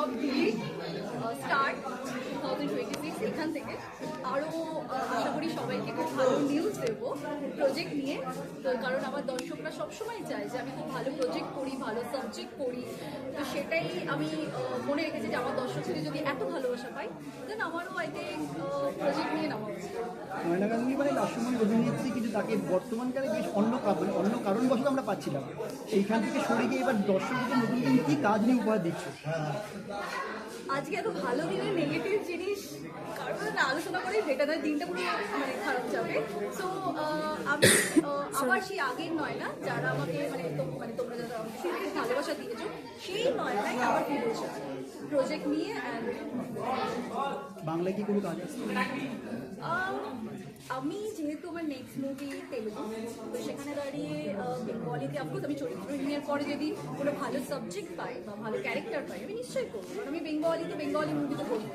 Top 3 start 2026 এখান থেকে আরও আশা করি সবাইকে খুব ভালো নিউজ দেবো প্রজেক্ট নিয়ে। তো কারণ আমার দর্শকরা সবসময় চায় যে আমি খুব ভালো প্রজেক্ট করি, ভালো সাবজেক্ট করি। তো সেটাই আমি মনে রেখেছি যে আমার দর্শকদের যদি এত ভালোবাসা পাই দেন আমারও আই থিঙ্ক প্রজেক্ট নিয়ে নামা উচিত। ময়না গাঙ্গুলি মানে রাষ্ট্রময় অভিনেত্রী, কিন্তু তাকে বর্তমানকালে বেশ অন্য কারণবশত আমরা পাচ্ছিলাম, সেইখান থেকে সরে গিয়ে এবার দর্শকদের নতুন নতুন কী কাজ নিয়ে উপহার দিচ্ছে। আজকে এত ভালো দিনের নেগেটিভ জিনিস কারোর সাথে আলোচনা করে যেটা নয় দিনটা পুরো মানে খারাপ যাবে। সো আমি আবার সেই আগের নয় না যারা আমাকে তোমরা যারা আমাকে ভালোবাসা দিয়েছো সেই নয়টাই আবার ফিরে এসেছে প্রজেক্ট নিয়ে। অ্যান্ড বাংলায় কি কোনো কাজ আছে? আমি যেহেতু আমার নেক্সট মুভি তেলুগু, তো সেখানে দাঁড়িয়ে বেঙ্গলিতে অফকোর্স আমি চরিত্রহীনের পরে যদি কোনো ভালো সাবজেক্ট পাই বা ভালো ক্যারেক্টার পাই আমি নিশ্চয়ই করবো, কারণ আমি বেঙ্গলি মুভি তো করবো।